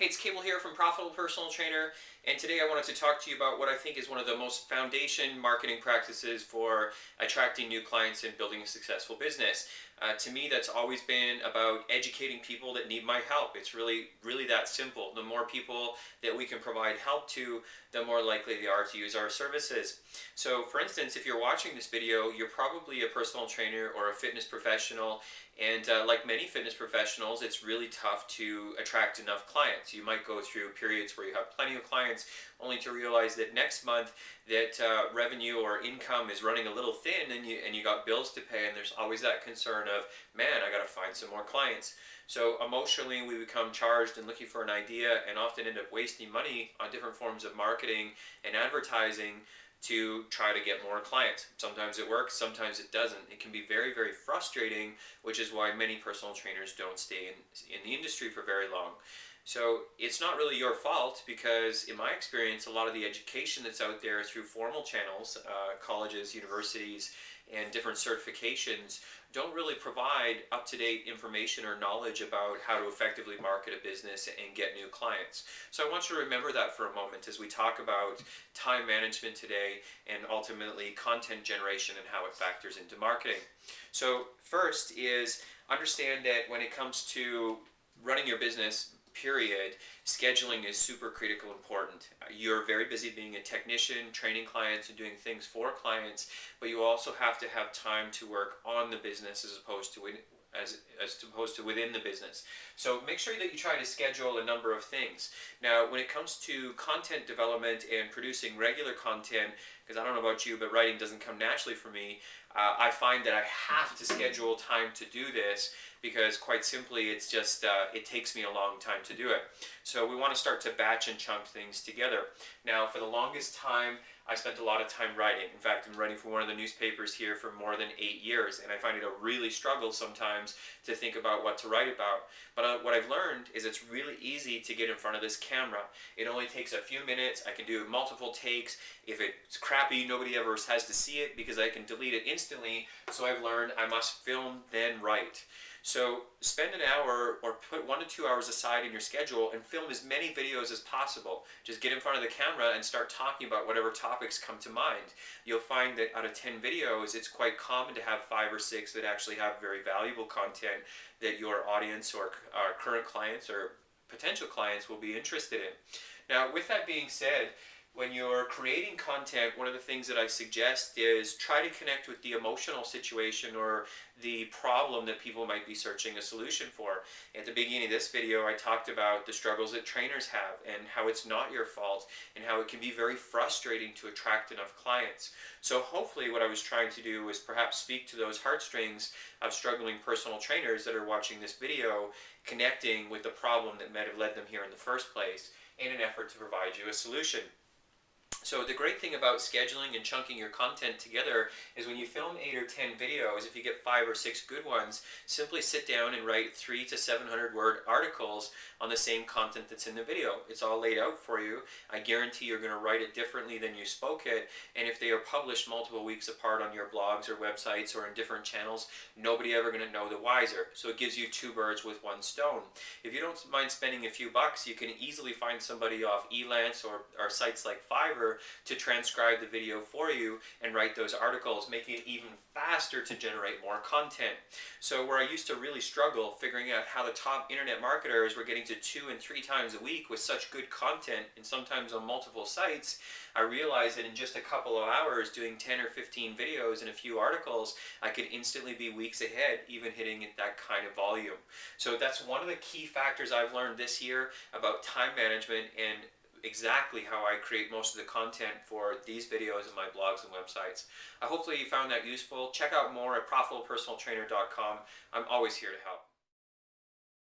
Hey, it's Cabel here from Profitable Personal Trainer, and today I wanted to talk to you about what I think is one of the most foundation marketing practices for attracting new clients and building a successful business. To me, that's always been about educating people that need my help. It's really that simple. The more people that we can provide help to, the more likely they are to use our services. So, for instance, if you're watching this video, you're probably a personal trainer or a fitness professional, and like many fitness professionals, it's really tough to attract enough clients. You might go through periods where you have plenty of clients, only to realize that next month that revenue or income is running a little thin, and you got bills to pay, and there's always that concern of, man, I got to find some more clients. So emotionally, we become charged and looking for an idea, and often end up wasting money on different forms of marketing and advertising to try to get more clients. Sometimes it works, sometimes it doesn't. It can be very frustrating, which is why many personal trainers don't stay in the industry for very long. So it's not really your fault, because in my experience, a lot of the education that's out there through formal channels, colleges, universities, and different certifications don't really provide up-to-date information or knowledge about how to effectively market a business and get new clients. So I want you to remember that for a moment as we talk about time management today, and ultimately content generation and how it factors into marketing. So first is understand that when it comes to running your business, period, scheduling is super critical important. You're very busy being a technician, training clients and doing things for clients, but you also have to have time to work on the business as opposed to within the business. So make sure that you try to schedule a number of things. Now, when it comes to content development and producing regular content, because I don't know about you, but writing doesn't come naturally for me, I find that I have to schedule time to do this, because quite simply it's just it takes me a long time to do it. So we want to start to batch and chunk things together. Now, for the longest time, I spent a lot of time writing. In fact, I'm writing for one of the newspapers here for more than 8 years, and I find it a really struggle sometimes to think about what to write about. But what I've learned is it's really easy to get in front of this camera. It only takes a few minutes. I can do multiple takes. If it's crappy, nobody ever has to see it because I can delete it instantly. So I've learned I must film, then write. So spend an hour or put 1 to 2 hours aside in your schedule and film as many videos as possible. Just get in front of the camera and start talking about whatever topics come to mind. You'll find that out of 10 videos, it's quite common to have 5 or 6 that actually have very valuable content that your audience or current clients or potential clients will be interested in. Now, with that being said, when you're creating content, one of the things that I suggest is try to connect with the emotional situation or the problem that people might be searching a solution for. At the beginning of this video, I talked about the struggles that trainers have and how it's not your fault and how it can be very frustrating to attract enough clients. So hopefully what I was trying to do was perhaps speak to those heartstrings of struggling personal trainers that are watching this video, connecting with the problem that might have led them here in the first place in an effort to provide you a solution. So the great thing about scheduling and chunking your content together is when you film 8 or 10 videos, if you get 5 or 6 good ones, simply sit down and write 300 to 700 word articles on the same content that's in the video. It's all laid out for you. I guarantee you're going to write it differently than you spoke it, and if they are published multiple weeks apart on your blogs or websites or in different channels, nobody ever going to know the wiser. So it gives you 2 birds with 1 stone. If you don't mind spending a few bucks, you can easily find somebody off Elance or sites like Fiverr to transcribe the video for you and write those articles, making it even faster to generate more content. So where I used to really struggle figuring out how the top internet marketers were getting to 2 and 3 times a week with such good content, and sometimes on multiple sites, I realized that in just a couple of hours doing 10 or 15 videos and a few articles, I could instantly be weeks ahead, even hitting that kind of volume. So that's one of the key factors I've learned this year about time management and exactly how I create most of the content for these videos and my blogs and websites. Hopefully you found that useful. Check out more at profitablepersonaltrainer.com. I'm always here to help.